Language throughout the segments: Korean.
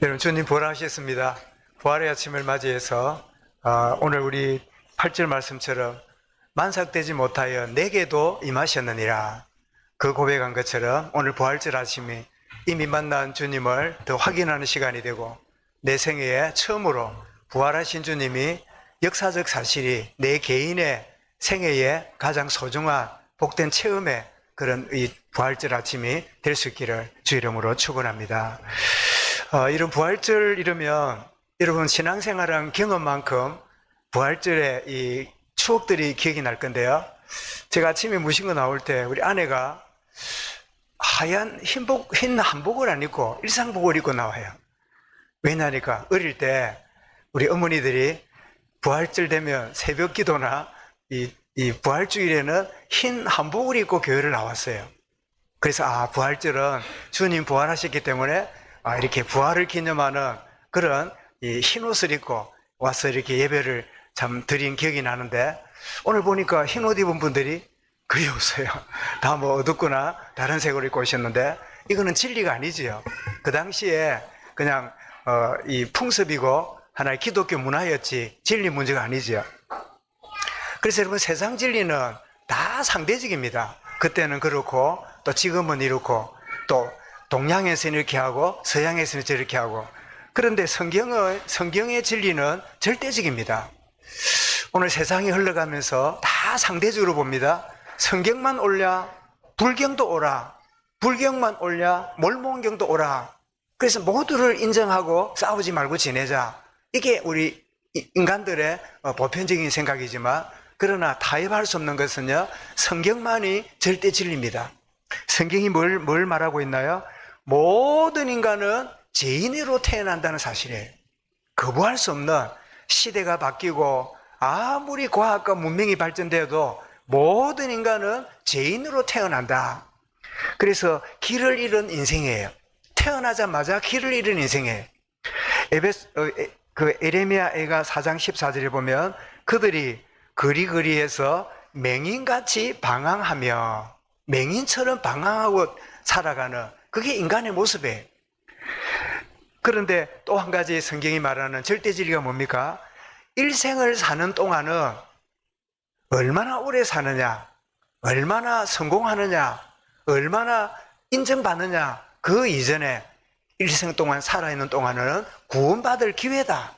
여러분, 주님 부활하셨습니다. 부활의 아침을 맞이해서 오늘 우리 8절 말씀처럼 만삭되지 못하여 내게도 임하셨느니라, 그 고백한 것처럼 오늘 부활절 아침이 이미 만난 주님을 더 확인하는 시간이 되고, 내 생애에 처음으로 부활하신 주님이 역사적 사실이 내 개인의 생애에 가장 소중한 복된 체험의 그런 이 부활절 아침이 될 수 있기를 주 이름으로 축원합니다. 이런 부활절 이러면 여러분 신앙생활한 경험만큼 부활절의 이 추억들이 기억이 날 건데요. 제가 아침에 무신거 나올 때 우리 아내가 하얀 흰 한복을 안 입고 일상복을 입고 나와요. 왜냐니까 어릴 때 우리 어머니들이 부활절 되면 새벽 기도나 이 부활주일에는 흰 한복을 입고 교회를 나왔어요. 그래서 부활절은 주님 부활하셨기 때문에 이렇게 부활을 기념하는 그런 이 흰 옷을 입고 와서 이렇게 예배를 참 드린 기억이 나는데, 오늘 보니까 흰 옷 입은 분들이 거의 없어요. 다 뭐 어둡거나 다른 색으로 입고 오셨는데, 이거는 진리가 아니지요. 그 당시에 그냥 이 풍습이고 하나의 기독교 문화였지 진리 문제가 아니지요. 그래서 여러분, 세상 진리는 다 상대적입니다. 그때는 그렇고 또 지금은 이렇고, 또 동양에서는 이렇게 하고 서양에서는 저렇게 하고. 그런데 성경의 진리는 절대적입니다. 오늘 세상이 흘러가면서 다 상대적으로 봅니다. 성경만 올랴 불경도 오라, 불경만 올랴 몰몬경도 오라. 그래서 모두를 인정하고 싸우지 말고 지내자. 이게 우리 인간들의 보편적인 생각이지만, 그러나 타협할 수 없는 것은요, 성경만이 절대 진리입니다. 성경이 뭘 말하고 있나요? 모든 인간은 죄인으로 태어난다는 사실이에요. 거부할 수 없는, 시대가 바뀌고 아무리 과학과 문명이 발전되어도 모든 인간은 죄인으로 태어난다. 그래서 길을 잃은 인생이에요. 태어나자마자 길을 잃은 인생이에요. 에레미야 애가 4장 14절에 보면 그들이 거리거리에서 맹인같이 방황하며, 맹인처럼 방황하고 살아가는, 그게 인간의 모습이에요. 그런데 또 한 가지 성경이 말하는 절대 진리가 뭡니까? 일생을 사는 동안은 얼마나 오래 사느냐, 얼마나 성공하느냐, 얼마나 인정받느냐, 그 이전에 일생 동안 살아있는 동안은 구원받을 기회다.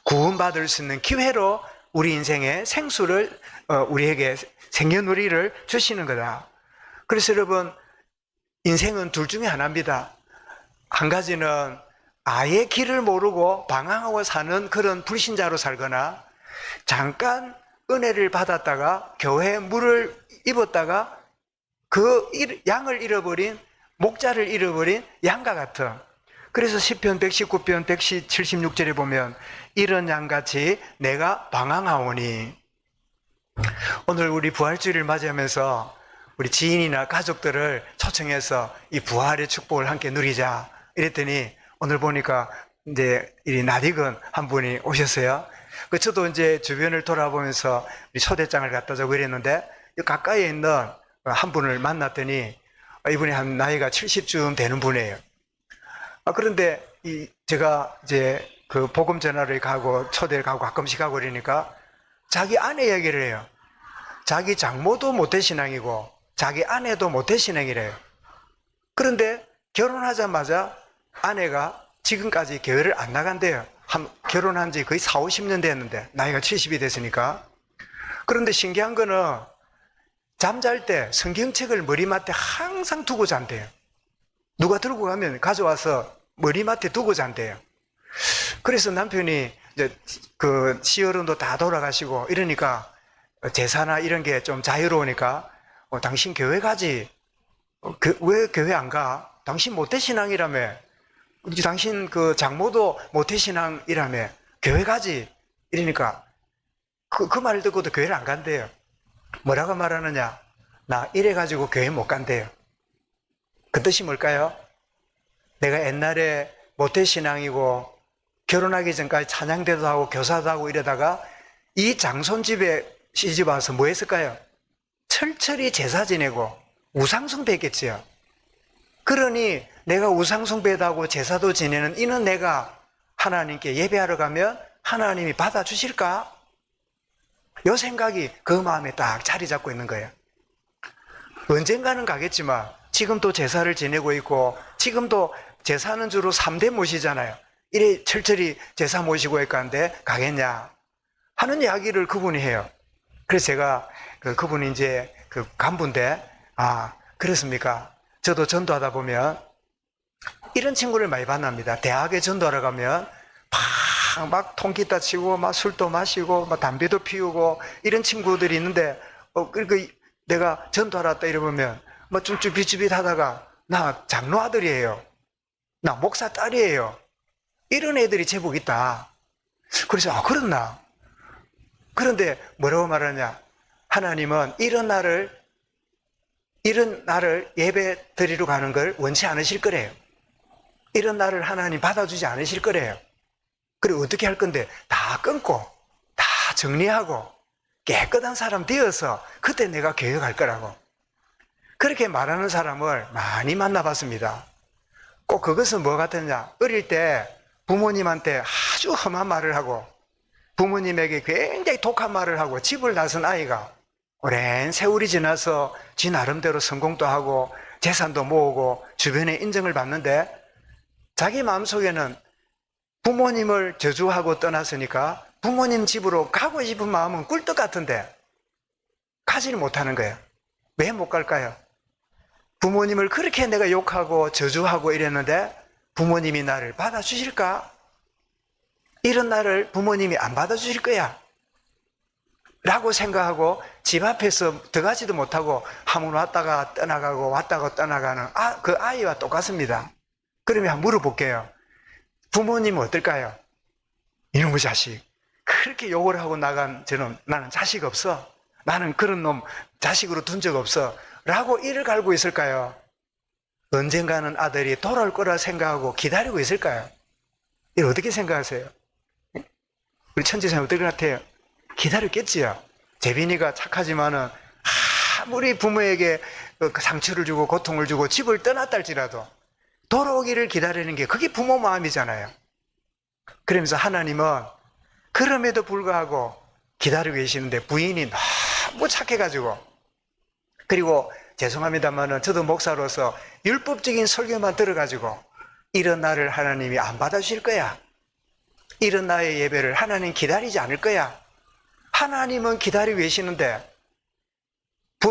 구원받을 수 있는 기회로 우리 인생의 생수를 우리에게 생년월일을 주시는 거다. 그래서 여러분, 인생은 둘 중에 하나입니다. 한 가지는 아예 길을 모르고 방황하고 사는 그런 불신자로 살거나, 잠깐 은혜를 받았다가 교회에 물을 입었다가 그 양을 잃어버린, 목자를 잃어버린 양과 같은. 그래서 시편 119편 176절에 보면 이런 양같이 내가 방황하오니. 오늘 우리 부활주일을 맞이하면서 우리 지인이나 가족들을 초청해서 이 부활의 축복을 함께 누리자 이랬더니, 오늘 보니까 이제 이 낯익은 한 분이 오셨어요. 저도 이제 주변을 돌아보면서 초대장을 갖다 주고 이랬는데, 가까이에 있는 한 분을 만났더니 이분이 한 나이가 70쯤 되는 분이에요. 그런데 제가 이제 그 복음 전화를 가고 초대를 가고 가끔씩 가고 그러니까 자기 아내 얘기를 해요. 자기 장모도 모태신앙이고 자기 아내도 모태신앙이래요. 그런데 결혼하자마자 아내가 지금까지 교회를 안 나간대요. 결혼한 지 거의 4, 50년 됐는데, 나이가 70이 됐으니까. 그런데 신기한 거는 잠잘 때 성경책을 머리맡에 항상 두고 잔대요. 누가 들고 가면 가져와서 머리맡에 두고 잔대요. 그래서 남편이 이제 그 시어른도 다 돌아가시고 이러니까 제사나 이런 게 좀 자유로우니까 당신 교회 가지. 왜 교회 안 가? 당신 모태신앙이라며. 당신 그 장모도 모태신앙이라며. 교회 가지. 이러니까 그 말을 듣고도 교회를 안 간대요. 뭐라고 말하느냐? 나 이래가지고 교회 못 간대요. 그 뜻이 뭘까요? 내가 옛날에 모태신앙이고 결혼하기 전까지 찬양대도 하고 교사도 하고 이러다가 이 장손집에 시집 와서 뭐 했을까요? 철철이 제사 지내고 우상숭배했겠지요. 그런 이러니 내가 우상숭배도 하고 제사도 지내는 이는 내가 하나님께 예배하러 가면 하나님이 받아주실까? 요 생각이 그 마음에 딱 자리 잡고 있는 거예요. 언젠가는 가겠지만 지금도 제사를 지내고 있고 지금도 제사는 주로 3대 모시잖아요. 이래 철저히 제사 모시고 있는데 가겠냐 하는 이야기를 그분이 해요. 그래서 제가 그분이 이제 그 간부인데, 아 그렇습니까? 저도 전도하다 보면 이런 친구를 많이 만납니다. 대학에 전도하러 가면 막 통기타 치고 막 술도 마시고 막 담배도 피우고 이런 친구들이 있는데, 그러니까 내가 전도하러 왔다 이러면 뭐 좀 쭈삣쭈삣 하다가 나 장로 아들이에요, 나 목사 딸이에요, 이런 애들이 제법 있다. 그래서 아 그렇나? 그런데 뭐라고 말하냐, 하나님은 이런 날을 예배 드리러 가는 걸 원치 않으실 거래요. 이런 날을 하나님 받아주지 않으실 거래요. 그리고 어떻게 할 건데, 다 끊고 다 정리하고 깨끗한 사람 되어서 그때 내가 교회 갈 거라고. 그렇게 말하는 사람을 많이 만나봤습니다. 꼭 그것은 뭐 같았냐, 어릴 때 부모님한테 아주 험한 말을 하고 부모님에게 굉장히 독한 말을 하고 집을 나선 아이가 오랜 세월이 지나서 지 나름대로 성공도 하고 재산도 모으고 주변에 인정을 받는데, 자기 마음속에는 부모님을 저주하고 떠났으니까 부모님 집으로 가고 싶은 마음은 꿀떡 같은데 가지를 못하는 거예요. 왜 못 갈까요? 부모님을 그렇게 내가 욕하고 저주하고 이랬는데 부모님이 나를 받아주실까? 이런 나를 부모님이 안 받아주실 거야 라고 생각하고 집 앞에서 들어가지도 못하고 한번 왔다가 떠나가고 왔다가 떠나가는 그 아이와 똑같습니다. 그러면 한번 물어볼게요. 부모님은 어떨까요? 이놈의 자식, 그렇게 욕을 하고 나간 나는 자식 없어, 나는 그런 놈 자식으로 둔 적 없어 라고 이를 갈고 있을까요? 언젠가는 아들이 돌아올 거라 생각하고 기다리고 있을까요? 이걸 어떻게 생각하세요? 우리 천지사님 어떨 것 같아요? 기다렸겠지요. 재빈이가 착하지만은 아무리 부모에게 상처를 주고 고통을 주고 집을 떠났다 할지라도 돌아오기를 기다리는 게 그게 부모 마음이잖아요. 그러면서 하나님은 그럼에도 불구하고 기다리고 계시는데 부인이 너무 착해가지고, 그리고 죄송합니다만은 저도 목사로서 율법적인 설교만 들어가지고 이런 나를 하나님이 안 받아주실 거야, 이런 나의 예배를 하나님 기다리지 않을 거야, 하나님은 기다리고 계시는데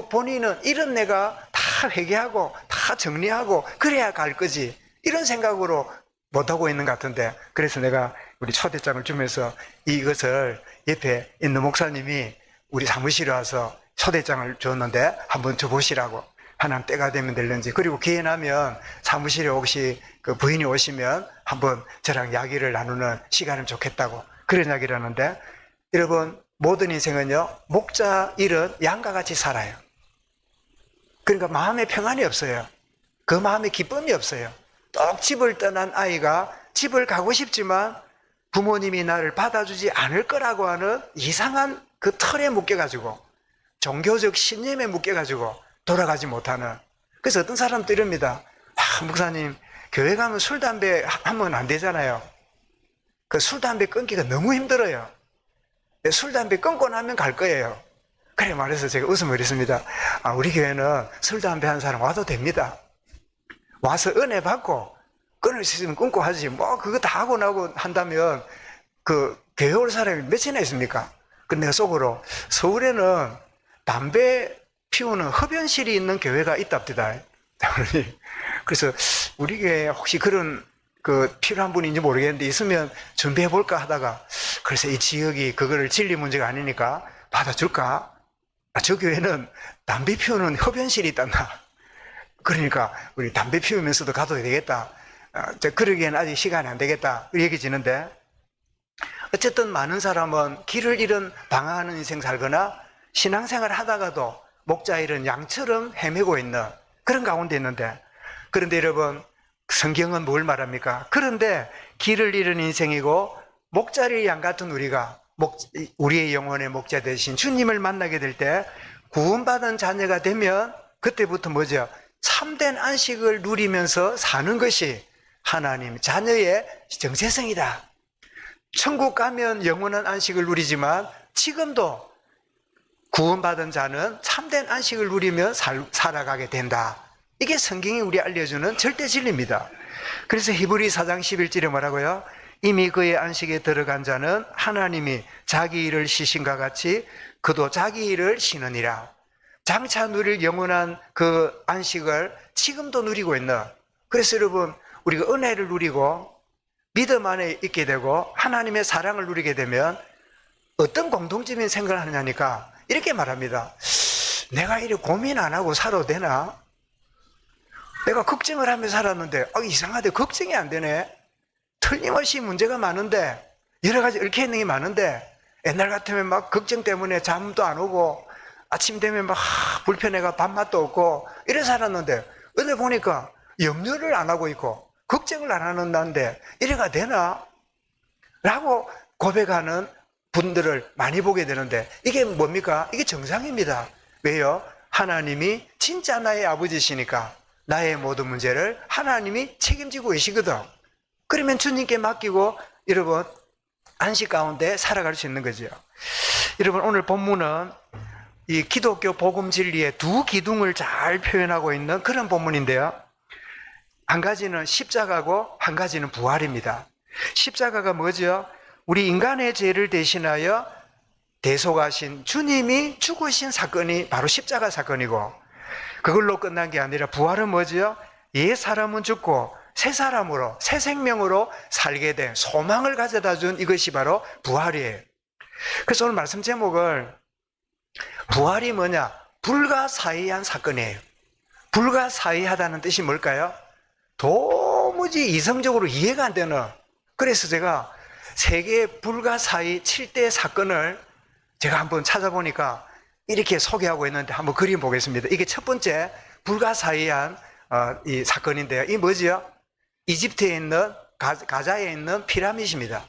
본인은 이런 내가 다 회개하고 다 정리하고 그래야 갈 거지, 이런 생각으로 못하고 있는 것 같은데, 그래서 내가 우리 초대장을 주면서 이것을 옆에 있는 목사님이 우리 사무실에 와서 초대장을 줬는데 한번 줘보시라고, 하나님 때가 되면 될는지, 그리고 기회 나면 사무실에 혹시 그 부인이 오시면 한번 저랑 이야기를 나누는 시간은 좋겠다고 그런 이야기를 하는데, 여러분 모든 인생은요, 목자 일은 양과 같이 살아요. 그러니까 마음에 평안이 없어요. 그 마음에 기쁨이 없어요. 떡 집을 떠난 아이가 집을 가고 싶지만 부모님이 나를 받아주지 않을 거라고 하는 이상한 그 틀에 묶여가지고, 종교적 신념에 묶여가지고 돌아가지 못하는. 그래서 어떤 사람도 이럽니다. 목사님, 교회 가면 술, 담배 하면 안 되잖아요. 그 술, 담배 끊기가 너무 힘들어요. 술, 담배 끊고 나면 갈 거예요. 그래 말해서 제가 웃음을 했습니다. 우리 교회는 술, 담배 한 사람 와도 됩니다. 와서 은혜 받고 끊을 수 있으면 끊고 하지, 뭐 그거 다 하고 나고 한다면 그 교회 올 사람이 몇이나 있습니까? 근데 내가 속으로 서울에는 담배 피우는 흡연실이 있는 교회가 있답니다. 그래서 우리 교회에 혹시 그런 필요한 분인지 모르겠는데 있으면 준비해 볼까 하다가, 그래서 이 지역이 그거를 진리 문제가 아니니까 받아줄까? 저 교회는 담배 피우는 흡연실이 있단다. 그러니까 우리 담배 피우면서도 가도 되겠다. 그러기에는 아직 시간이 안 되겠다. 얘기지는데, 어쨌든 많은 사람은 길을 잃은 방황하는 인생 살거나 신앙생활 하다가도 목자 잃은 양처럼 헤매고 있는 그런 가운데 있는데, 그런데 여러분 성경은 뭘 말합니까? 그런데 길을 잃은 인생이고 목자리 양 같은 우리가 우리의 영혼의 목자 대신 주님을 만나게 될 때 구원받은 자녀가 되면 그때부터 뭐죠? 참된 안식을 누리면서 사는 것이 하나님 자녀의 정체성이다. 천국 가면 영원한 안식을 누리지만 지금도 구원받은 자는 참된 안식을 누리며 살아가게 된다. 이게 성경이 우리 알려주는 절대 진리입니다. 그래서 히브리 4장 11절에 뭐라고요? 이미 그의 안식에 들어간 자는 하나님이 자기 일을 쉬신과 같이 그도 자기 일을 쉬느니라. 장차 누릴 영원한 그 안식을 지금도 누리고 있는, 그래서 여러분 우리가 은혜를 누리고 믿음 안에 있게 되고 하나님의 사랑을 누리게 되면 어떤 공통적인 생각을 하느냐니까 이렇게 말합니다. 내가 이렇게 고민 안 하고 살아도 되나? 내가 걱정을 하며 살았는데 이상하대, 걱정이 안 되네. 틀림없이 문제가 많은데, 여러 가지 얽혀 있는 게 많은데, 옛날 같으면 막 걱정 때문에 잠도 안 오고 아침 되면 막 불편해가 밥맛도 없고 이래 살았는데 어제 보니까 염려를 안 하고 있고 걱정을 안 하는 난데 이래가 되나? 라고 고백하는 분들을 많이 보게 되는데, 이게 뭡니까? 이게 정상입니다. 왜요? 하나님이 진짜 나의 아버지시니까 나의 모든 문제를 하나님이 책임지고 계시거든. 그러면 주님께 맡기고 여러분 안식 가운데 살아갈 수 있는 거죠. 여러분 오늘 본문은 이 기독교 복음 진리의 두 기둥을 잘 표현하고 있는 그런 본문인데요. 한 가지는 십자가고 한 가지는 부활입니다. 십자가가 뭐죠? 우리 인간의 죄를 대신하여 대속하신 주님이 죽으신 사건이 바로 십자가 사건이고, 그걸로 끝난 게 아니라 부활은 뭐죠? 옛 사람은 죽고 새 사람으로, 새 생명으로 살게 된 소망을 가져다 준 이것이 바로 부활이에요. 그래서 오늘 말씀 제목을 부활이 뭐냐? 불가사의한 사건이에요. 불가사의하다는 뜻이 뭘까요? 도무지 이성적으로 이해가 안 되는, 그래서 제가 세계 불가사의 7대 사건을 제가 한번 찾아보니까 이렇게 소개하고 있는데 한번 그림 보겠습니다. 이게 첫 번째 불가사의한 이 사건인데요. 이게 뭐지요? 이집트에 있는 가자에 있는 피라밋입니다.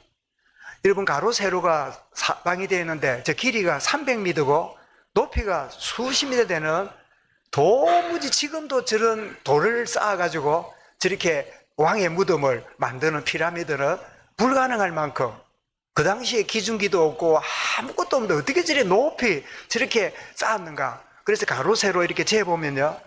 여러분 가로 세로가 사방이 되어 있는데 저 길이가 300m고 높이가 수십 미터 되는, 도무지 지금도 저런 돌을 쌓아가지고 저렇게 왕의 무덤을 만드는 피라미드는 불가능할 만큼, 그 당시에 기중기도 없고 아무것도 없는데 어떻게 저렇게 높이 저렇게 쌓았는가. 그래서 가로 세로 이렇게 재보면요,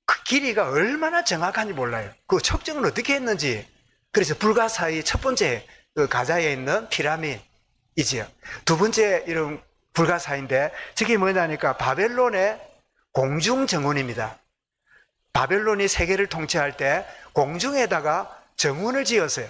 그 길이가 얼마나 정확한지 몰라요. 그 측정을 어떻게 했는지. 그래서 불가사의 첫 번째 그 가자에 있는 피라밋이지요. 두 번째 이런 불가사의인데 저게 뭐냐니까 바벨론의 공중정원입니다. 바벨론이 세계를 통치할 때 공중에다가 정원을 지었어요.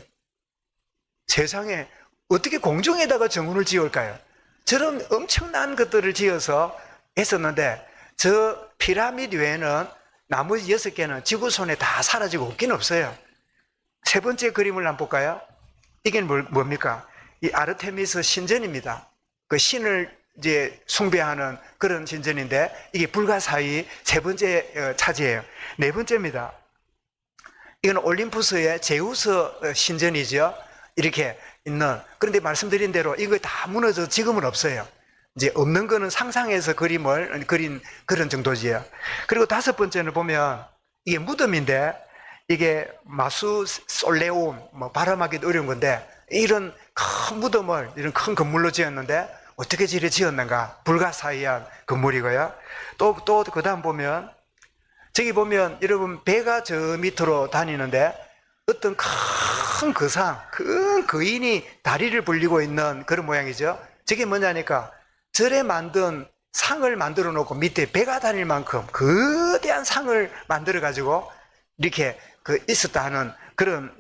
세상에 어떻게 공중에다가 정원을 지을까요? 저런 엄청난 것들을 지어서 했었는데 저 피라미드 외에는 나머지 6개는 지구촌에 다 사라지고 없긴 없어요. 세 번째 그림을 한번 볼까요? 이게 뭡니까? 이 아르테미스 신전입니다. 그 신을 이제 숭배하는 그런 신전인데 이게 불가사의 세 번째 차지예요. 네 번째입니다. 이건 올림푸스의 제우스 신전이죠. 이렇게 있는, 그런데 말씀드린 대로 이거 다 무너져 지금은 없어요. 이제 없는 거는 상상해서 그림을 그린 그런 정도지요. 그리고 다섯 번째는 보면 이게 무덤인데 이게 마수솔레온, 발음하기도 어려운 건데 이런 큰 무덤을 이런 큰 건물로 지었는데 어떻게 지리 지었는가? 불가사의한 건물이고요. 또 그 다음 보면 저기 보면 여러분 배가 저 밑으로 다니는데 어떤 큰 거상, 큰 거인이 다리를 벌리고 있는 그런 모양이죠. 저게 뭐냐니까 절에 만든 상을 만들어 놓고 밑에 배가 다닐 만큼 거대한 상을 만들어 가지고 이렇게 있었다 하는 그런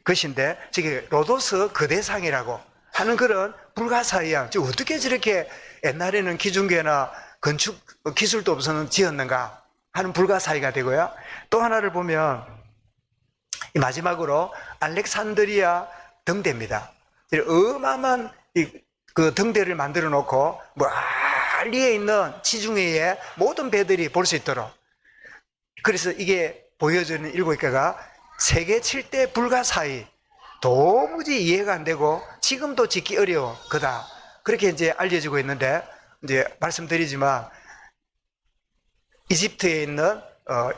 것인데 저게 로도스 거대상이라고 하는 그런 불가사의한, 어떻게 저렇게 옛날에는 기중계나 건축 기술도 없어서 지었는가 하는 불가사의가 되고요. 또 하나를 보면 마지막으로 알렉산드리아 등대입니다. 어마어마한 그 등대를 만들어 놓고 멀리에 있는 지중해의 모든 배들이 볼 수 있도록, 그래서 이게 보여주는 7개가 세계 7대 불가사의, 도무지 이해가 안 되고 지금도 짓기 어려워 그다, 그렇게 이제 알려지고 있는데, 이제 말씀드리지만 이집트에 있는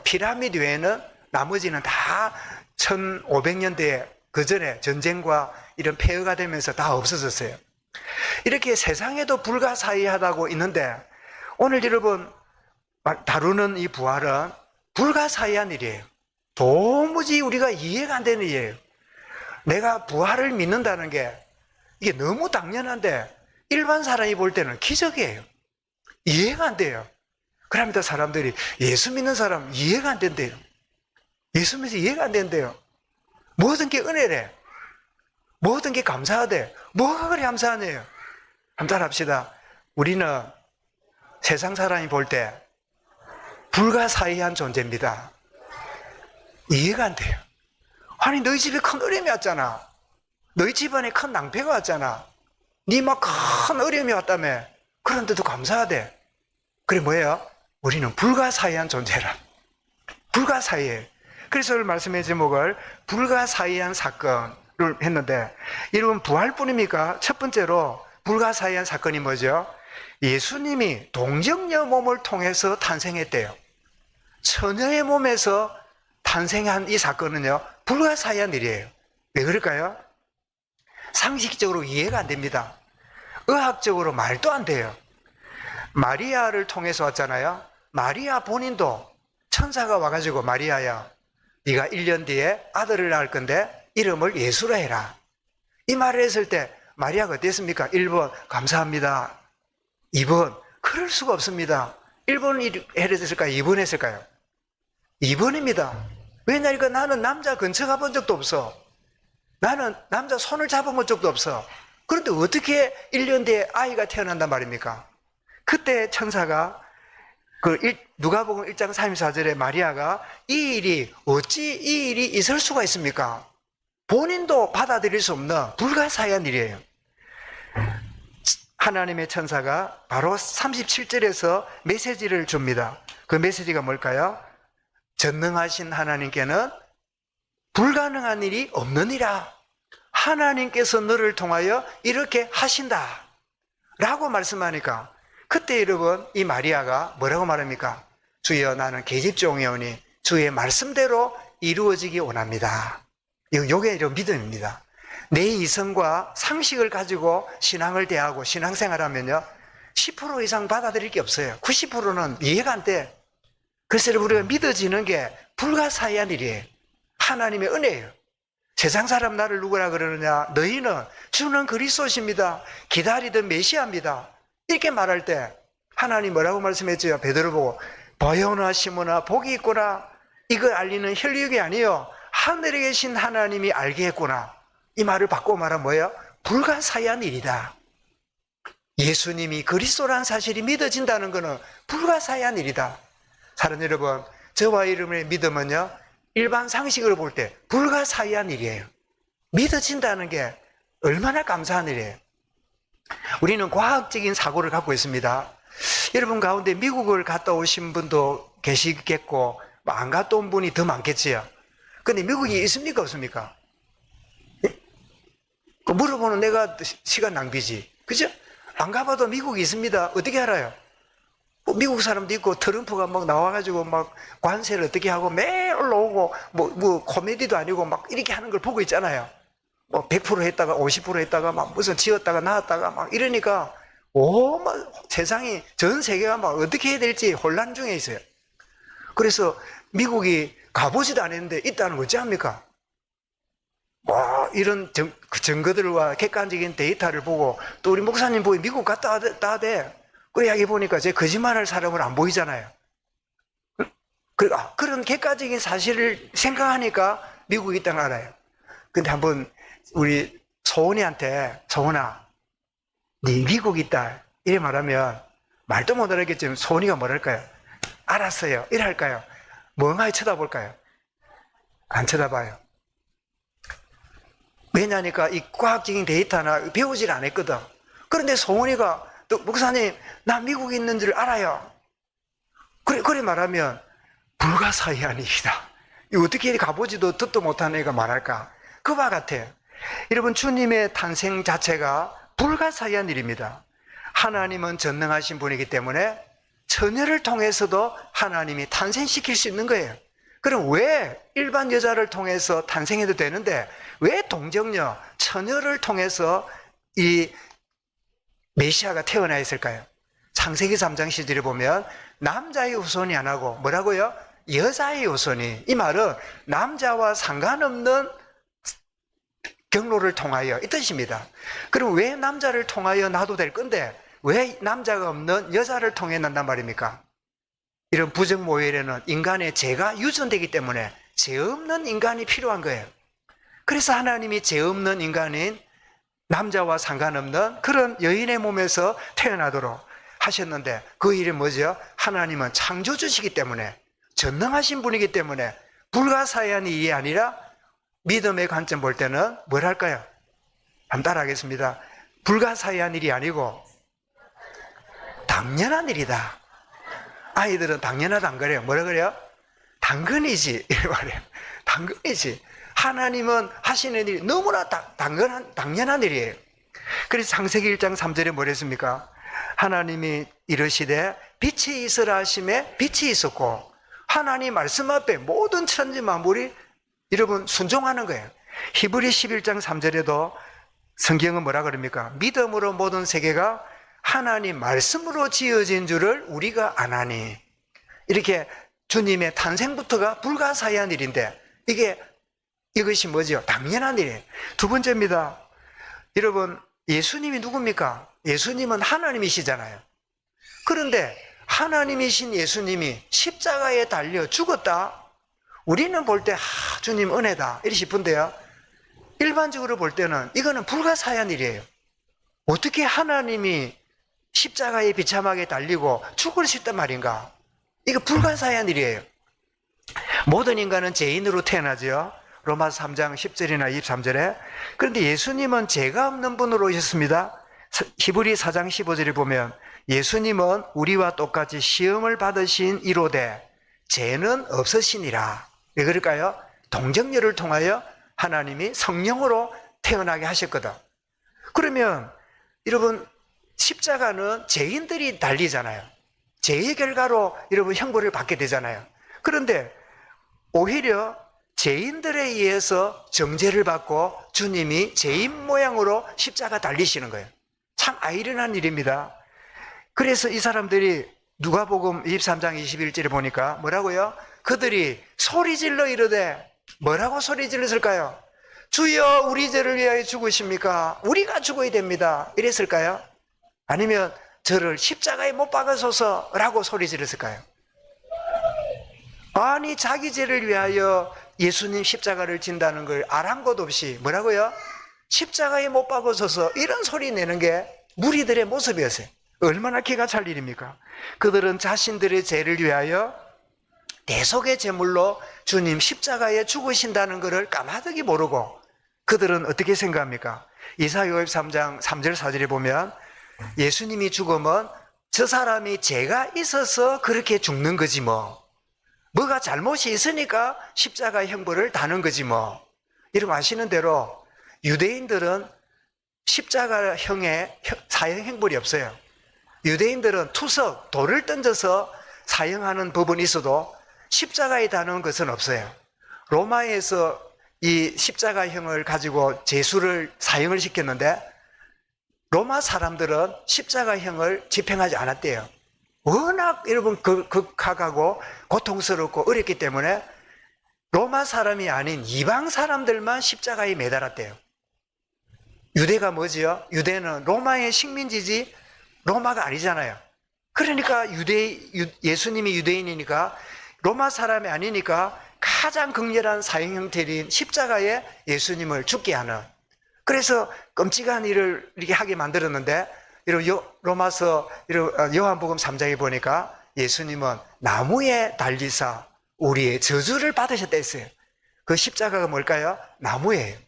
피라미드 외에는 나머지는 다 1500년대에 그 전에 전쟁과 이런 폐허가 되면서 다 없어졌어요. 이렇게 세상에도 불가사의하다고 있는데 오늘 여러분 다루는 이 부활은 불가사의한 일이에요. 도무지 우리가 이해가 안 되는 일이에요. 내가 부활을 믿는다는 게 이게 너무 당연한데 일반 사람이 볼 때는 기적이에요. 이해가 안 돼요. 그럽니다. 사람들이 예수 믿는 사람 이해가 안 된대요. 예수 믿어서 이해가 안 된대요. 모든 게 은혜래. 모든 게 감사하대. 뭐가 그리 감사하네요. 감탄합시다. 우리는 세상 사람이 볼 때 불가사의한 존재입니다. 이해가 안 돼요. 아니 너희 집에 큰 어려움이 왔잖아. 너희 집안에 큰 낭패가 왔잖아. 네 막 큰 어려움이 왔다며. 그런데도 감사하대. 그래 뭐예요? 우리는 불가사의한 존재라. 불가사의해. 그래서 오늘 말씀의 제목을 불가사의한 사건을 했는데 여러분 부활뿐입니까? 첫 번째로 불가사의한 사건이 뭐죠? 예수님이 동정녀 몸을 통해서 탄생했대요. 처녀의 몸에서 탄생한 이 사건은요 불가사의한 일이에요. 왜 그럴까요? 상식적으로 이해가 안 됩니다. 의학적으로 말도 안 돼요. 마리아를 통해서 왔잖아요. 마리아 본인도 천사가 와가지고 마리아야 네가 1년 뒤에 아들을 낳을 건데 이름을 예수라 해라. 이 말을 했을 때 마리아가 어땠습니까? 1번 감사합니다. 2번 그럴 수가 없습니다. 1번 했을까요? 2번 했을까요? 2번입니다. 왜냐니까 나는 남자 근처 가본 적도 없어. 나는 남자 손을 잡아본 적도 없어. 그런데 어떻게 1년 뒤에 아이가 태어난단 말입니까? 그때 천사가 누가복음 1장 34절에 마리아가 어찌 이 일이 있을 수가 있습니까? 본인도 받아들일 수 없는 불가사의한 일이에요. 하나님의 천사가 바로 37절에서 메시지를 줍니다. 그 메시지가 뭘까요? 전능하신 하나님께는 불가능한 일이 없느니라. 하나님께서 너를 통하여 이렇게 하신다 라고 말씀하니까 그때 여러분 이 마리아가 뭐라고 말합니까? 주여 나는 계집종이오니 주의 말씀대로 이루어지기 원합니다. 이게 믿음입니다. 내 이성과 상식을 가지고 신앙을 대하고 신앙생활하면요 10% 이상 받아들일 게 없어요. 90%는 이해가 안 돼. 그래서 우리가 믿어지는 게 불가사의한 일이에요. 하나님의 은혜예요. 세상 사람 나를 누구라 그러느냐? 너희는 주는 그리스도십니다. 기다리던 메시아입니다. 이렇게 말할 때 하나님 뭐라고 말씀했죠? 베드로 보고 보요나 시모나 복이 있구나. 이걸 알리는 혈육이 아니요 하늘에 계신 하나님이 알게 했구나. 이 말을 바꾸고 말하면 뭐예요? 불가사의한 일이다. 예수님이 그리스도라는 사실이 믿어진다는 것은 불가사의한 일이다. 사랑 여러분, 저와 여러분의 믿음은요 일반 상식으로 볼 때 불가사의한 일이에요. 믿어진다는 게 얼마나 감사한 일이에요. 우리는 과학적인 사고를 갖고 있습니다. 여러분 가운데 미국을 갔다 오신 분도 계시겠고 안 갔다 온 분이 더 많겠지요. 근데 미국이 있습니까 없습니까? 물어보는 내가 시간 낭비지. 그죠? 안 가봐도 미국이 있습니다. 어떻게 알아요? 미국 사람도 있고 트럼프가 막 나와가지고 막 관세를 어떻게 하고 매일 올라오고 뭐 코미디도 아니고 막 이렇게 하는 걸 보고 있잖아요. 뭐 100% 했다가 50% 했다가 막 무슨 지었다가 나왔다가 막 이러니까 막 세상이 전 세계가 막 어떻게 해야 될지 혼란 중에 있어요. 그래서 미국이 가보지도 않았는데 있다는 거 어찌합니까? 이런 증거들과 객관적인 데이터를 보고 또 우리 목사님 보고 미국 갔다 왔대. 그래 여기 보니까 제 거짓말할 사람은 안 보이잖아요. 그런 객관적인 사실을 생각하니까 미국이 있다는 걸 알아요. 근데 한번 우리 소은이한테 소은아 네 미국 있다 이래 말하면 말도 못 알아듣겠지만 소은이가 뭐랄까요? 알았어요 이래 할까요? 멍하게 쳐다볼까요? 안 쳐다봐요. 왜냐니까 이 과학적인 데이터나 배우질 않았거든. 그런데 소은이가 또 목사님 나 미국에 있는 줄 알아요. 그래 말하면 불가사의한 일이다. 어떻게 가보지도 듣도 못한 애가 말할까? 그와 같아요. 여러분 주님의 탄생 자체가 불가사의한 일입니다. 하나님은 전능하신 분이기 때문에 처녀를 통해서도 하나님이 탄생시킬 수 있는 거예요. 그럼 왜 일반 여자를 통해서 탄생해도 되는데 왜 동정녀, 처녀를 통해서 이 메시아가 태어나 있을까요? 창세기 3장 시절에 보면 남자의 후손이 안 하고 뭐라고요? 여자의 후손이. 이 말은 남자와 상관없는 경로를 통하여 이 뜻입니다. 그럼 왜 남자를 통하여 나도 될 건데 왜 남자가 없는 여자를 통해 난단 말입니까? 이런 부정모혈에는 인간의 죄가 유전되기 때문에 죄 없는 인간이 필요한 거예요. 그래서 하나님이 죄 없는 인간인 남자와 상관없는 그런 여인의 몸에서 태어나도록 하셨는데 그 일이 뭐죠? 하나님은 창조주시기 때문에 전능하신 분이기 때문에 불가사의한 일이 아니라 믿음의 관점 볼 때는 뭘 할까요? 한번 따라하겠습니다. 불가사의한 일이 아니고 당연한 일이다. 아이들은 당연하다 안 그래요? 뭐라 그래요? 당근이지 이렇게 말해요. 당근이지. 하나님은 하시는 일이 너무나 당연한 일이에요. 그래서 창세기 1장 3절에 뭐라 했습니까? 하나님이 이르시되 빛이 있으라 하심에 빛이 있었고 하나님 말씀 앞에 모든 천지 만물이 여러분 순종하는 거예요. 히브리 11장 3절에도 성경은 뭐라 그럽니까? 믿음으로 모든 세계가 하나님 말씀으로 지어진 줄을 우리가 아나니. 이렇게 주님의 탄생부터가 불가사의한 일인데 이것이 뭐죠? 당연한 일이에요. 두 번째입니다. 여러분, 예수님이 누굽니까? 예수님은 하나님이시잖아요. 그런데 하나님이신 예수님이 십자가에 달려 죽었다? 우리는 볼 때 주님 은혜다 이렇게 싶은데요, 일반적으로 볼 때는 이거는 불가사의한 일이에요. 어떻게 하나님이 십자가에 비참하게 달리고 죽을 수 있단 말인가? 이거 불가사의한 일이에요. 모든 인간은 죄인으로 태어나죠. 로마서 3장 10절이나 23절에. 그런데 예수님은 죄가 없는 분으로 오셨습니다. 히브리 4장 15절에 보면 예수님은 우리와 똑같이 시험을 받으신 이로되 죄는 없으시니라. 왜 그럴까요? 동정녀를 통하여 하나님이 성령으로 태어나게 하셨거든. 그러면 여러분, 십자가는 죄인들이 달리잖아요. 죄의 결과로 여러분 형벌을 받게 되잖아요. 그런데 오히려 죄인들에 의해서 정죄를 받고 주님이 죄인 모양으로 십자가 달리시는 거예요. 참 아이러니한 일입니다. 그래서 이 사람들이 누가복음 23장 21절에 보니까 뭐라고요? 그들이 소리질러 이르되, 뭐라고 소리질렀을까요? 주여 우리 죄를 위하여 죽으십니까? 우리가 죽어야 됩니다 이랬을까요? 아니면 저를 십자가에 못 박으소서라고 소리질렀을까요? 아니, 자기 죄를 위하여 예수님 십자가를 진다는 걸 아랑곳 없이 뭐라고요? 십자가에 못 박으소서, 이런 소리 내는 게 무리들의 모습이었어요. 얼마나 기가 찰 일입니까? 그들은 자신들의 죄를 위하여 대속의 제물로 주님 십자가에 죽으신다는 것을 까마득히 모르고 그들은 어떻게 생각합니까? 이사야 53장 3절 4절에 보면 예수님이 죽으면 저 사람이 죄가 있어서 그렇게 죽는 거지 뭐가 잘못이 있으니까 십자가 형벌을 다는 거지 여러분 아시는 대로 유대인들은 십자가형의 사형 형벌이 없어요. 유대인들은 투석, 돌을 던져서 사형하는 법은 있어도 십자가에 다는 것은 없어요. 로마에서 이 십자가형을 가지고 제수를 사형을 시켰는데 로마 사람들은 십자가형을 집행하지 않았대요. 워낙 여러분 극악하고 고통스럽고 어렵기 때문에 로마 사람이 아닌 이방 사람들만 십자가에 매달았대요. 유대가 뭐지요? 유대는 로마의 식민지지 로마가 아니잖아요. 그러니까 예수님이 유대인이니까 로마 사람이 아니니까 가장 극렬한 사형 형태인 십자가에 예수님을 죽게 하는, 그래서 끔찍한 일을 이렇게 하게 만들었는데 로마서 요한복음 3장에 보니까 예수님은 나무에 달리사 우리의 저주를 받으셨다 했어요. 그 십자가가 뭘까요? 나무예요.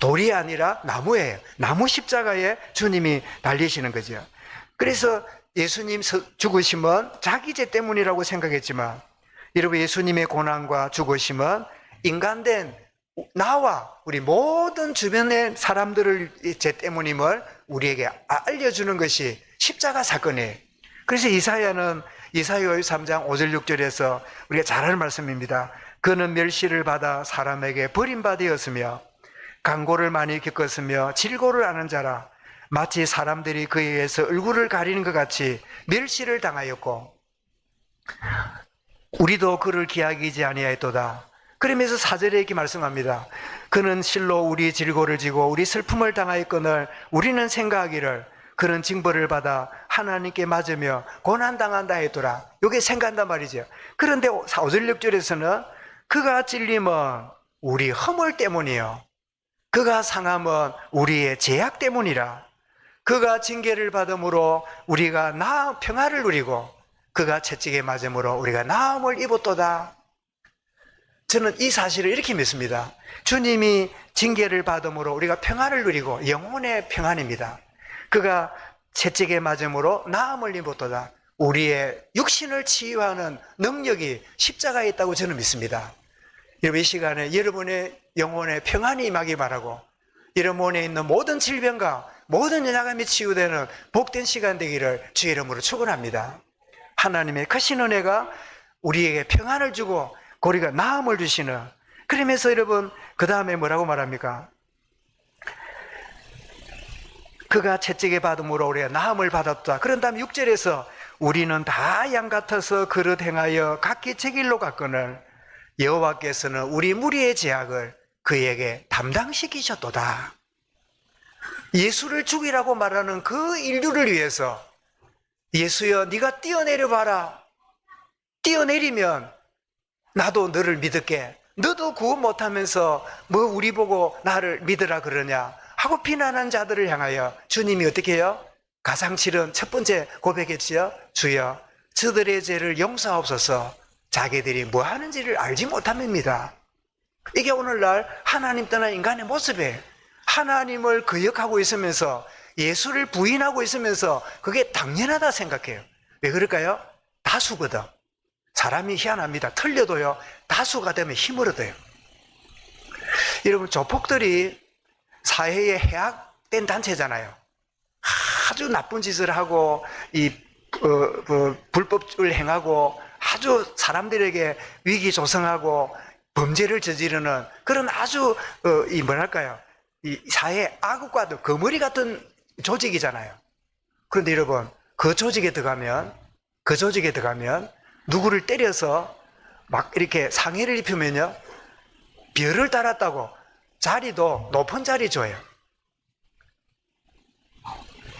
돌이 아니라 나무예요. 나무 십자가에 주님이 달리시는 거죠. 그래서 예수님 죽으심은 자기 죄 때문이라고 생각했지만 여러분, 예수님의 고난과 죽으심은 인간된 나와 우리 모든 주변의 사람들의 죄 때문임을 우리에게 알려주는 것이 십자가 사건이에요. 그래서 이사야는 이사야 53장 5절 6절에서 우리가 잘 아는 말씀입니다. 그는 멸시를 받아 사람에게 버림받았으며 강고를 많이 겪었으며 질고를 아는 자라. 마치 사람들이 그에 의해서 얼굴을 가리는 것 같이 멸시를 당하였고 우리도 그를 기약이지 아니하였도다. 그러면서 4절에 이렇게 말씀합니다. 그는 실로 우리 질고를 지고 우리 슬픔을 당하였거늘 우리는 생각하기를 그는 징벌을 받아 하나님께 맞으며 고난당한다 했더라. 이게 생각한단 말이죠. 그런데 5절 6절에서는 그가 찔림은 우리 허물 때문이요 그가 상함은 우리의 죄악 때문이라. 그가 징계를 받음으로 우리가 평화를 누리고 그가 채찍에 맞음으로 우리가 나음을 입었도다. 저는 이 사실을 이렇게 믿습니다. 주님이 징계를 받음으로 우리가 평화를 누리고 영혼의 평안입니다. 그가 채찍에 맞음으로 나음을 입었도다. 우리의 육신을 치유하는 능력이 십자가에 있다고 저는 믿습니다. 여러분 이 시간에 여러분의 영혼의 평안이 임하기 바라고 여러분에 있는 모든 질병과 모든 연약함이 치유되는 복된 시간 되기를 주의 이름으로 축원합니다. 하나님의 크신 은혜가 우리에게 평안을 주고 우리가 나음을 주시는, 그러면서 여러분 그 다음에 뭐라고 말합니까? 그가 채찍에 받음으로 우리가 나음을 받았다. 그런 다음에 6절에서 우리는 다 양 같아서 그릇 행하여 각기 제 길로 갔거늘 여호와께서는 우리 무리의 죄악을 그에게 담당시키셨도다. 예수를 죽이라고 말하는 그 인류를 위해서 예수여 네가 뛰어내려 봐라. 뛰어내리면 나도 너를 믿을게. 너도 구원 못하면서 뭐 우리 보고 나를 믿으라 그러냐 하고 비난한 자들을 향하여 주님이 어떻게 해요? 가장 싫은 첫 번째 고백했지요. 주여 저들의 죄를 용서하옵소서. 자기들이 뭐 하는지를 알지 못함입니다. 이게 오늘날 하나님 떠난 인간의 모습이에요. 하나님을 거역하고 있으면서 예수를 부인하고 있으면서 그게 당연하다 생각해요. 왜 그럴까요? 다수거든. 사람이 희한합니다. 틀려도요 다수가 되면 힘을 얻어요. 여러분 조폭들이 사회에 해악된 단체잖아요. 아주 나쁜 짓을 하고 불법을 행하고 아주 사람들에게 위기 조성하고 범죄를 저지르는 그런 아주 이 사회 악역과도 거머리 같은 조직이잖아요. 그런데 여러분 그 조직에 들어가면 누구를 때려서 막 이렇게 상해를 입히면요 별을 달았다고 자리도 높은 자리 줘요.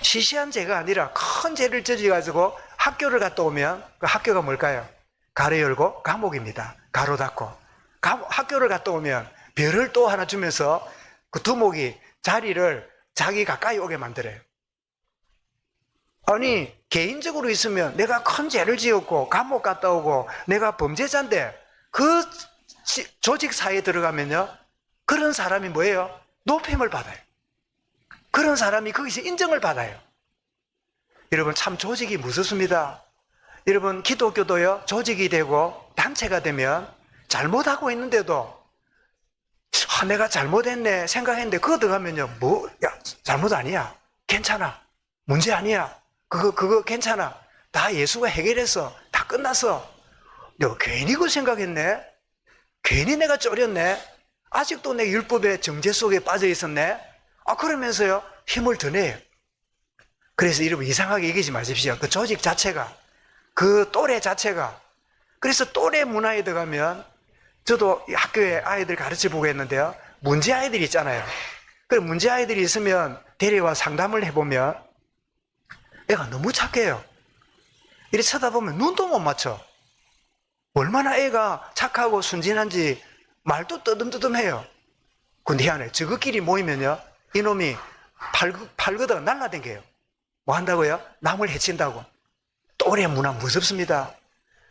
시시한 죄가 아니라 큰 죄를 저지가지고 학교를 갔다 오면 그 학교가 뭘까요? 가로 열고 감옥입니다. 가로 닫고. 학교를 갔다 오면 별을 또 하나 주면서 그 두목이 자리를 자기 가까이 오게 만들어요. 아니 개인적으로 있으면 내가 큰 죄를 지었고 감옥 갔다 오고 내가 범죄자인데 그 조직 사이에 들어가면요 그런 사람이 뭐예요? 높임을 받아요. 그런 사람이 거기서 인정을 받아요. 여러분 참 조직이 무섭습니다. 여러분 기독교도요 조직이 되고 단체가 되면 잘못하고 있는데도 내가 잘못했네 생각했는데 그거 들어가면요 잘못 아니야, 괜찮아, 문제 아니야, 그거 괜찮아, 다 예수가 해결했어, 다 끝났어. 내가 괜히 그 생각했네, 괜히 내가 쫄였네, 아직도 내 율법의 정죄 속에 빠져 있었네. 그러면서요 힘을 더 내요. 그래서 여러분 이상하게 얘기하지 마십시오. 그 조직 자체가, 그 또래 자체가. 그래서 또래 문화에 들어가면 저도 학교에 아이들 가르쳐보고 했는데요 문제 아이들이 있잖아요. 그럼 문제 아이들이 있으면 데려와 상담을 해보면 애가 너무 착해요. 이렇게 쳐다보면 눈도 못 맞춰. 얼마나 애가 착하고 순진한지 말도 뜨듬뜨듬해요. 근데 희한해, 저것끼리 모이면요 이놈이 팔거든 날라댕겨요. 뭐 한다고요? 남을 해친다고. 또래 문화 무섭습니다.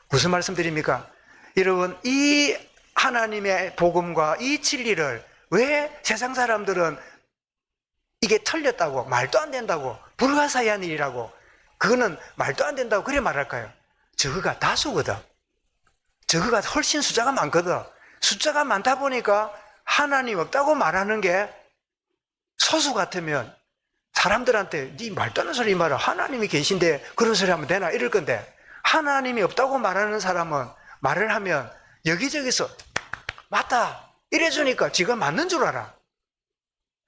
무슨 말씀 드립니까? 여러분 이 하나님의 복음과 이 진리를 왜 세상 사람들은 이게 틀렸다고, 말도 안 된다고, 불가사의한 일이라고, 그거는 말도 안 된다고 그래 말할까요? 저거가 다수거든. 저거가 훨씬 숫자가 많거든. 숫자가 많다 보니까 하나님 없다고 말하는 게 소수 같으면 사람들한테 네 말도 안 되는 소리 말아. 하나님이 계신데 그런 소리 하면 되나? 이럴 건데, 하나님이 없다고 말하는 사람은 말을 하면 여기저기서 맞다 이래주니까 지가 맞는 줄 알아.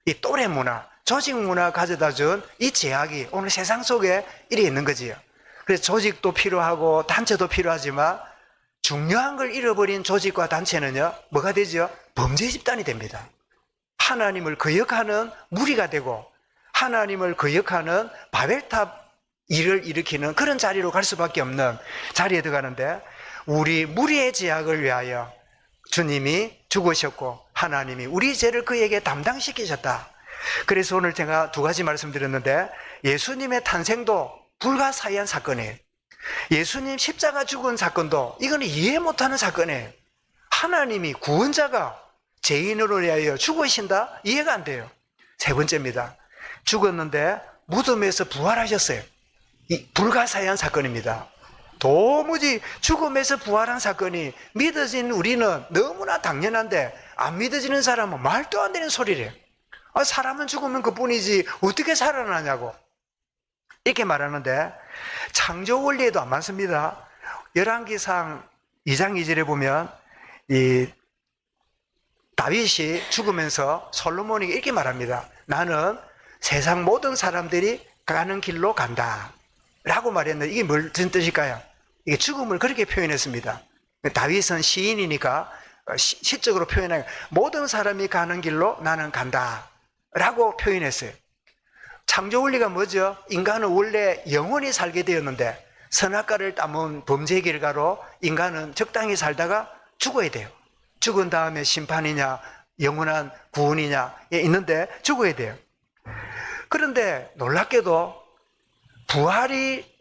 이 또래 문화, 조직 문화 가져다 준 이 제약이 오늘 세상 속에 이래 있는 거지요. 그래서 조직도 필요하고 단체도 필요하지만 중요한 걸 잃어버린 조직과 단체는요, 뭐가 되죠? 범죄 집단이 됩니다. 하나님을 거역하는 무리가 되고 하나님을 거역하는 바벨탑 일을 일으키는 그런 자리로 갈 수밖에 없는 자리에 들어가는데, 우리 무리의 제약을 위하여 주님이 죽으셨고 하나님이 우리 죄를 그에게 담당시키셨다. 그래서 오늘 제가 두 가지 말씀드렸는데, 예수님의 탄생도 불가사의한 사건이에요. 예수님 십자가 죽은 사건도 이거는 이해 못하는 사건이에요. 하나님이 구원자가 죄인으로 위하여 죽으신다? 이해가 안 돼요. 세 번째입니다. 죽었는데 무덤에서 부활하셨어요. 이 불가사의한 사건입니다. 도무지 죽음에서 부활한 사건이 믿어진 우리는 너무나 당연한데, 안 믿어지는 사람은 말도 안 되는 소리래요. 사람은 죽으면 그뿐이지 어떻게 살아나냐고 이렇게 말하는데, 창조 원리에도 안 맞습니다. 열왕기상 2장 2절에 보면 이 다윗이 죽으면서 솔로몬에게 이렇게 말합니다. 나는 세상 모든 사람들이 가는 길로 간다 라고 말했는데, 이게 무슨 뜻일까요? 이게 죽음을 그렇게 표현했습니다. 다윗은 시인이니까 시적으로 표현하여 모든 사람이 가는 길로 나는 간다 라고 표현했어요. 창조 원리가 뭐죠? 인간은 원래 영원히 살게 되었는데 선악과를 따문 범죄 결과로 인간은 적당히 살다가 죽어야 돼요. 죽은 다음에 심판이냐 영원한 구원이냐 있는데 죽어야 돼요. 그런데 놀랍게도 부활이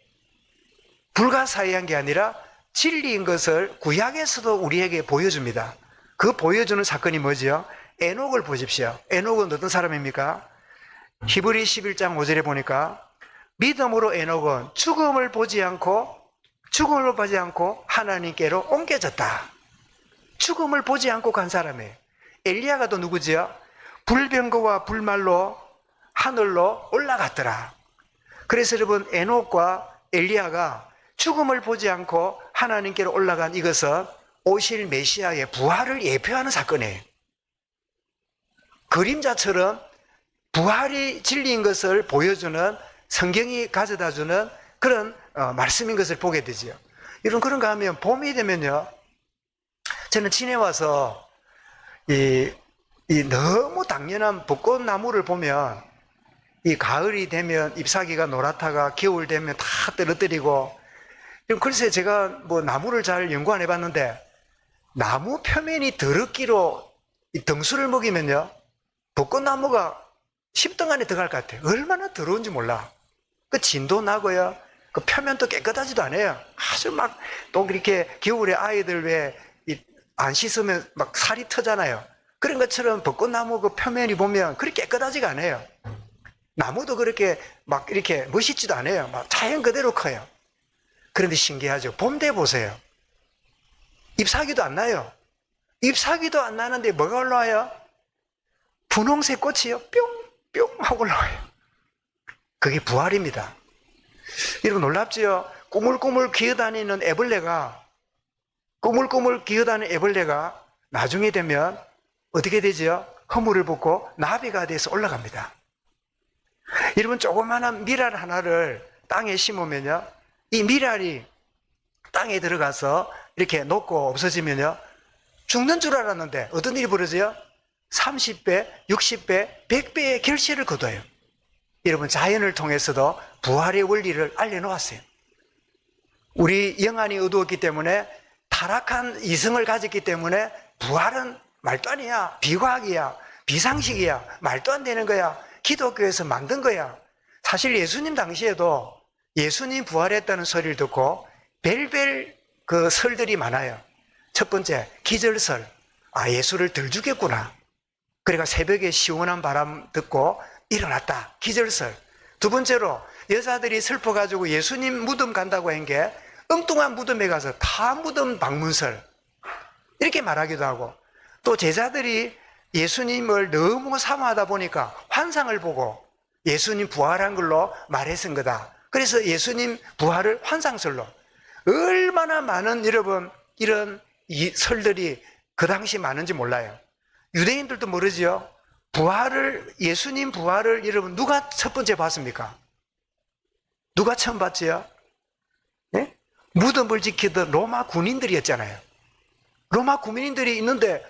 불가사의한 게 아니라 진리인 것을 구약에서도 우리에게 보여줍니다. 그 보여주는 사건이 뭐죠? 에녹을 보십시오. 에녹은 어떤 사람입니까? 히브리 11장 5절에 보니까 믿음으로 에녹은 죽음을 보지 않고 하나님께로 옮겨졌다. 죽음을 보지 않고 간 사람이에요. 엘리야가 또 누구지요? 불병거와 불말로 하늘로 올라갔더라. 그래서 여러분, 에녹과 엘리야가 죽음을 보지 않고 하나님께로 올라간 이것은 오실 메시아의 부활을 예표하는 사건이에요. 그림자처럼 부활이 진리인 것을 보여주는, 성경이 가져다주는 그런 말씀인 것을 보게 되죠. 이런 그런가 하면 봄이 되면요, 저는 지내와서 이 너무 당연한 벚꽃나무를 보면, 이 가을이 되면 잎사귀가 노랗다가 겨울 되면 다 떨어뜨리고, 글쎄 제가 뭐 나무를 잘 연구 안 해봤는데, 나무 표면이 더럽기로 이 덩수를 먹이면요, 벚꽃나무가 10등 안에 들어갈 것 같아요. 얼마나 더러운지 몰라. 그 진도 나고요, 그 표면도 깨끗하지도 않아요. 아주 막 또 이렇게 겨울에 아이들 왜 안 씻으면 막 살이 터잖아요. 그런 것처럼 벚꽃나무 그 표면이 보면 그렇게 깨끗하지가 않아요. 나무도 그렇게 막 이렇게 멋있지도 않아요. 막 자연 그대로 커요. 그런데 신기하죠. 봄 돼 보세요. 잎사귀도 안 나요. 잎사귀도 안 나는데 뭐가 올라와요? 분홍색 꽃이요. 뿅뿅 하고 올라와요. 그게 부활입니다. 여러분 놀랍지요? 꾸물꾸물 기어다니는 애벌레가 나중에 되면 어떻게 되죠? 허물을 벗고 나비가 돼서 올라갑니다. 여러분, 조그마한 미랄 하나를 땅에 심으면요, 이 미랄이 땅에 들어가서 이렇게 녹고 없어지면요, 죽는 줄 알았는데 어떤 일이 벌어져요? 30배, 60배, 100배의 결실을 거둬요. 여러분, 자연을 통해서도 부활의 원리를 알려놓았어요. 우리 영안이 어두웠기 때문에, 타락한 이성을 가졌기 때문에 부활은 말도 아니야. 비과학이야. 비상식이야. 말도 안 되는 거야. 기독교에서 만든 거야. 사실 예수님 당시에도 예수님 부활했다는 소리를 듣고 별별 그 설들이 많아요. 첫 번째, 기절설. 예수를 덜 죽였구나. 그러니까 새벽에 시원한 바람 듣고 일어났다. 기절설. 두 번째로, 여자들이 슬퍼가지고 예수님 무덤 간다고 한 게 엉뚱한 무덤에 가서 타 무덤 방문설. 이렇게 말하기도 하고, 또 제자들이 예수님을 너무 사모하다 보니까 환상을 보고 예수님 부활한 걸로 말해선 거다. 그래서 예수님 부활을 환상설로 얼마나 많은 여러분 이런 이 설들이 그 당시 많은지 몰라요. 유대인들도 모르지요. 예수님 부활을 여러분 누가 첫 번째 봤습니까? 누가 처음 봤지요? 네? 무덤을 지키던 로마 군인들이었잖아요. 로마 군인들이 있는데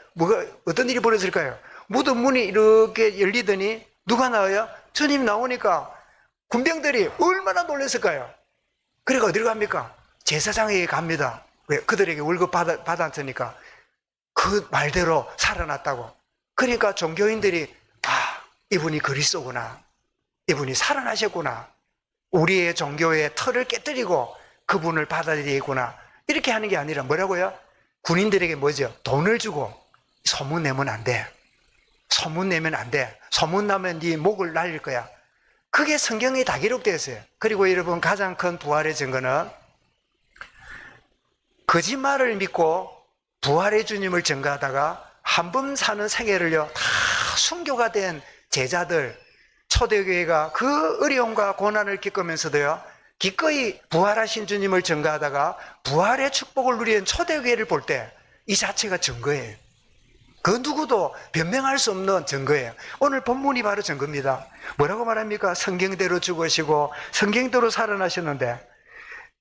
어떤 일이 벌어질까요? 무덤 문이 이렇게 열리더니 누가 나와요? 주님 나오니까 군병들이 얼마나 놀랐을까요? 그래가 어디로 갑니까? 제사장에게 갑니다. 왜? 그들에게 월급 받았으니까 그 말대로 살아났다고. 그러니까 종교인들이 이분이 그리스도구나, 이분이 살아나셨구나, 우리의 종교의 틀을 깨뜨리고 그분을 받아들이겠구나, 이렇게 하는 게 아니라 뭐라고요? 군인들에게 뭐죠? 돈을 주고 소문 내면 안 돼. 소문 내면 안 돼. 소문 나면 네 목을 날릴 거야. 그게 성경에 다 기록되어 있어요. 그리고 여러분 가장 큰 부활의 증거는 거짓말을 믿고 부활의 주님을 증거하다가 한 번 사는 생애를요 다 순교가 된 제자들, 초대교회가 그 어려움과 고난을 겪으면서도요 기꺼이 부활하신 주님을 증거하다가 부활의 축복을 누리는 초대교회를 볼 때 이 자체가 증거예요. 그 누구도 변명할 수 없는 증거예요. 오늘 본문이 바로 증거입니다. 뭐라고 말합니까? 성경대로 죽으시고 성경대로 살아나셨는데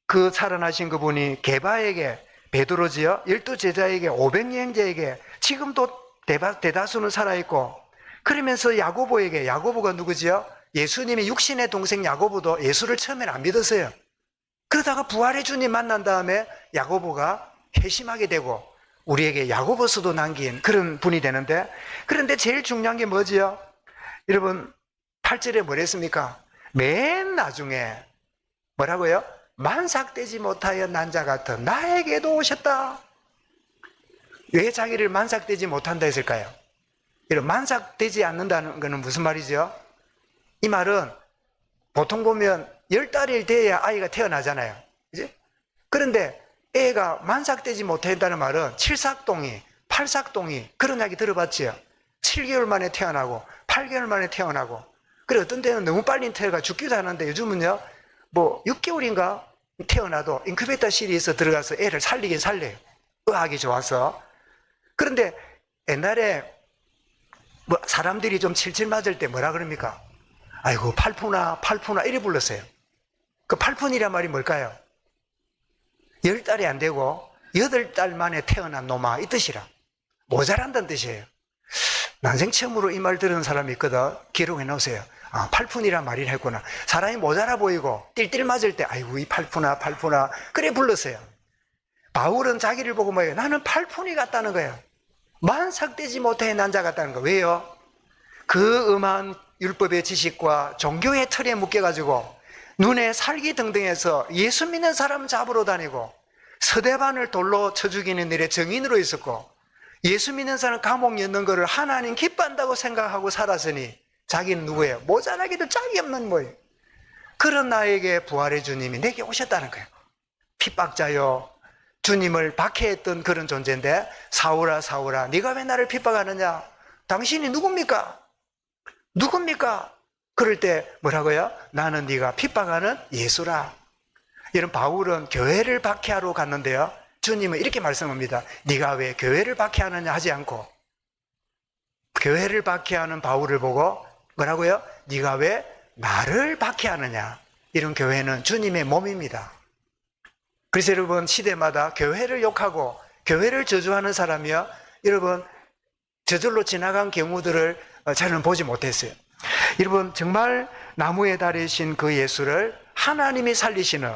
그 살아나신 그분이 게바에게, 베드로지요, 12제자에게, 500여행자에게 지금도 대다수는 살아있고, 그러면서 야고보에게, 야고보가 누구지요? 예수님의 육신의 동생 야고보도 예수를 처음에는 안 믿었어요. 그러다가 부활의 주님 만난 다음에 야고보가 회심하게 되고 우리에게 야고보서도 남긴 그런 분이 되는데, 그런데 제일 중요한 게 뭐지요? 여러분 8절에 뭐랬습니까? 맨 나중에 뭐라고요? 만삭되지 못하여 난 자 같은 나에게도 오셨다. 왜 자기를 만삭되지 못한다 했을까요? 이런 만삭되지 않는다는 것은 무슨 말이죠? 이 말은 보통 보면 10달이 돼야 아이가 태어나잖아요. 그지? 그런데 애가 만삭되지 못한다는 말은 7삭동이, 8삭동이 그런 이야기 들어봤지요? 7개월 만에 태어나고 8개월 만에 태어나고, 그래 어떤 때는 너무 빨리 태어가 죽기도 하는데 요즘은요 뭐 6개월인가 태어나도 인큐베이터 시리에서 들어가서 애를 살리긴 살려요. 의학이 좋아서. 그런데 옛날에 뭐 사람들이 좀 칠칠 맞을 때 뭐라 그럽니까? 아이고 팔푸나 이래 불렀어요. 그 팔푼이란 말이 뭘까요? 10달이 안 되고 8달 만에 태어난 놈아, 이 뜻이라. 모자란다는 뜻이에요. 난생 처음으로 이 말 들은 사람이 있거든. 기록해 놓으세요. 팔푼이란 말이 했구나. 사람이 모자라 보이고 띨띨 맞을 때 아이고 이 팔푼아 그래 불렀어요. 바울은 자기를 보고 뭐예요? 나는 팔푼이 같다는 거예요. 만삭되지 못해 난 자 같다는 거. 왜요? 그 음한 율법의 지식과 종교의 틀에 묶여가지고 눈에 살기 등등해서 예수 믿는 사람 잡으러 다니고 서대반을 돌로 쳐 죽이는 일에 정인으로 있었고, 예수 믿는 사람 감옥 넣는 거를 하나님 기뻐한다고 생각하고 살았으니 자기는 누구예요? 모자라기도 짝이 없는 뭐예요? 그런 나에게 부활의 주님이 내게 오셨다는 거예요. 핍박자요, 주님을 박해했던 그런 존재인데, 사울아 네가 왜 나를 핍박하느냐? 당신이 누굽니까? 그럴 때 뭐라고요? 나는 네가 핍박하는 예수라. 이런 바울은 교회를 박해하러 갔는데요, 주님은 이렇게 말씀합니다. 네가 왜 교회를 박해하느냐 하지 않고 교회를 박해하는 바울을 보고 뭐라고요? 네가 왜 나를 박해하느냐. 이런 교회는 주님의 몸입니다. 그래서 여러분 시대마다 교회를 욕하고 교회를 저주하는 사람이요, 여러분 저절로 지나간 경우들을 저는 보지 못했어요. 여러분 정말 나무에 달리신 그 예수를 하나님이 살리시는,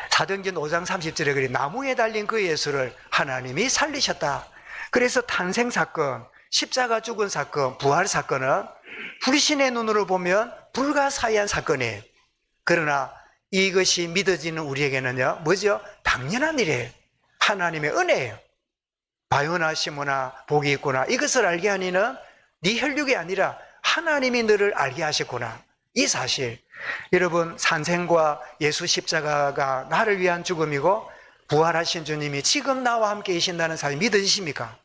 사도행전 5장 30절에 그래, 나무에 달린 그 예수를 하나님이 살리셨다. 그래서 탄생 사건, 십자가 죽은 사건, 부활 사건은 불신의 눈으로 보면 불가사의한 사건이에요. 그러나 이것이 믿어지는 우리에게는요, 뭐죠? 당연한 일이에요. 하나님의 은혜예요. 바요나 시모나 복이 있구나, 이것을 알게 하니는 네 혈육이 아니라 하나님이 너를 알게 하셨구나, 이 사실. 여러분 산생과 예수 십자가가 나를 위한 죽음이고 부활하신 주님이 지금 나와 함께 계신다는 사실 믿어지십니까?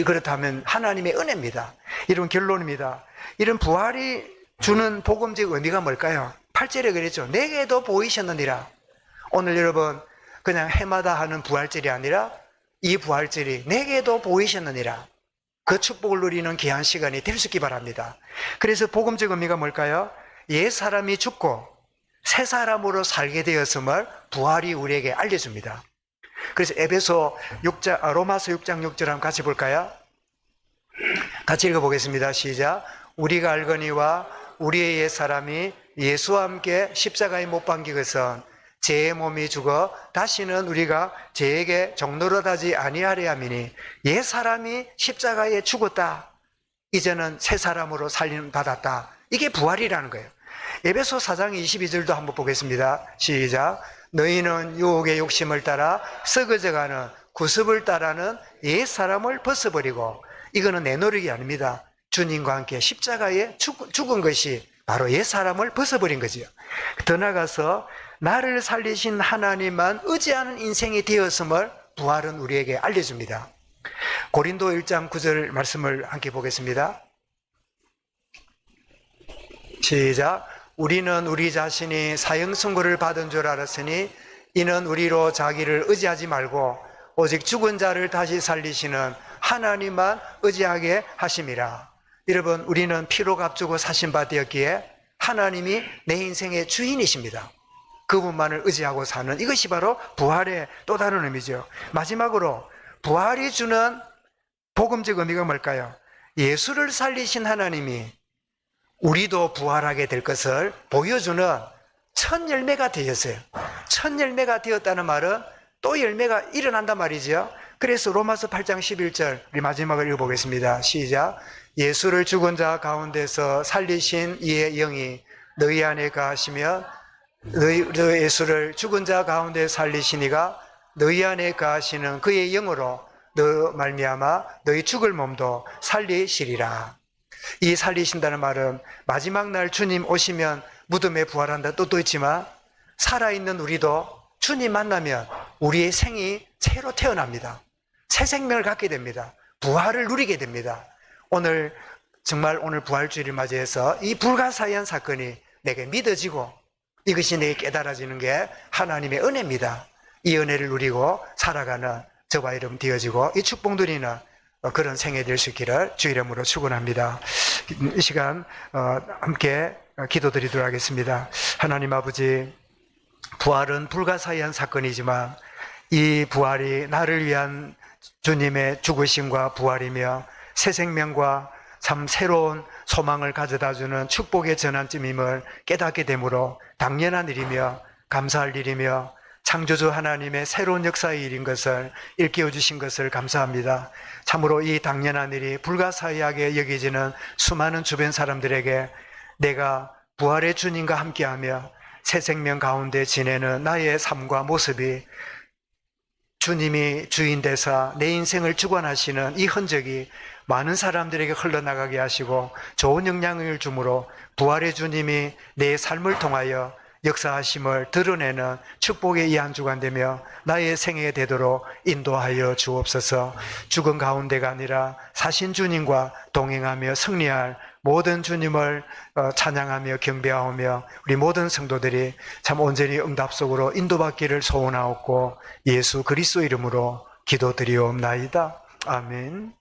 그렇다면 하나님의 은혜입니다. 이런 결론입니다. 이런 부활이 주는 복음적 의미가 뭘까요? 8절에 그랬죠. 내게도 보이셨느니라. 오늘 여러분 그냥 해마다 하는 부활절이 아니라 이 부활절이 내게도 보이셨느니라. 그 축복을 누리는 귀한 시간이 될 수 있기 바랍니다. 그래서 복음적 의미가 뭘까요? 옛 사람이 죽고 새 사람으로 살게 되었음을 부활이 우리에게 알려줍니다. 그래서 로마서 6장 6절 한번 같이 볼까요? 같이 읽어보겠습니다. 시작. 우리가 알거니와 우리의 옛 사람이 예수와 함께 십자가에 못 박힌 것은 죄의 몸이 죽어 다시는 우리가 죄에게 종노릇하지 아니하려 함이니 옛 사람이 십자가에 죽었다. 이제는 새 사람으로 살림 받았다. 이게 부활이라는 거예요. 에베소 4장 22절도 한번 보겠습니다. 시작. 너희는 유혹의 욕심을 따라 썩어져가는 구습을 따라는 옛 사람을 벗어버리고, 이거는 내 노력이 아닙니다. 주님과 함께 십자가에 죽은 것이 바로 옛 사람을 벗어버린 거지요. 더 나아가서 나를 살리신 하나님만 의지하는 인생이 되었음을 부활은 우리에게 알려줍니다. 고린도 1장 9절 말씀을 함께 보겠습니다. 시작. 우리는 우리 자신이 사형 선고를 받은 줄 알았으니 이는 우리로 자기를 의지하지 말고 오직 죽은 자를 다시 살리시는 하나님만 의지하게 하심이라. 여러분, 우리는 피로 값주고 사신 바 되었기에 하나님이 내 인생의 주인이십니다. 그분만을 의지하고 사는, 이것이 바로 부활의 또 다른 의미죠. 마지막으로 부활이 주는 복음적 의미가 뭘까요? 예수를 살리신 하나님이 우리도 부활하게 될 것을 보여주는 첫 열매가 되었어요. 첫 열매가 되었다는 말은 또 열매가 일어난단 말이죠. 그래서 로마서 8장 11절 우리 마지막을 읽어보겠습니다. 시작. 예수를 죽은 자 가운데서 살리신 이의 영이 너희 안에 거하시면 너희 예수를 죽은 자 가운데 살리신 이가 너희 안에 거하시는 그의 영으로 너 말미암아 너희 죽을 몸도 살리시리라. 이 살리신다는 말은 마지막 날 주님 오시면 무덤에 부활한다 뜻도 있지만, 살아있는 우리도 주님 만나면 우리의 생이 새로 태어납니다. 새 생명을 갖게 됩니다. 부활을 누리게 됩니다. 오늘 정말 오늘 부활주의를 맞이해서 이 불가사의한 사건이 내게 믿어지고 이것이 내게 깨달아지는 게 하나님의 은혜입니다. 이 은혜를 누리고 살아가는 저와 여러분 되어지고 이 축복 누리는 그런 생애 될 수 있기를 주 이름으로 축원합니다. 이 시간 함께 기도드리도록 하겠습니다. 하나님 아버지, 부활은 불가사의한 사건이지만 이 부활이 나를 위한 주님의 죽으심과 부활이며 새 생명과 참 새로운 소망을 가져다주는 축복의 전환점임을 깨닫게 되므로 당연한 일이며 감사할 일이며 창조주 하나님의 새로운 역사의 일인 것을 일깨워 주신 것을 감사합니다. 참으로 이 당연한 일이 불가사의하게 여겨지는 수많은 주변 사람들에게 내가 부활의 주님과 함께하며 새 생명 가운데 지내는 나의 삶과 모습이 주님이 주인 되사 내 인생을 주관하시는 이 흔적이 많은 사람들에게 흘러나가게 하시고 좋은 영향을 주므로 부활의 주님이 내 삶을 통하여 역사하심을 드러내는 축복의 이 한 주간 되며 나의 생애가 되도록 인도하여 주옵소서. 죽은 가운데가 아니라 사신 주님과 동행하며 승리할 모든 주님을 찬양하며 경배하오며 우리 모든 성도들이 참 온전히 응답 속으로 인도받기를 소원하옵고 예수 그리스도 이름으로 기도드리옵나이다. 아멘.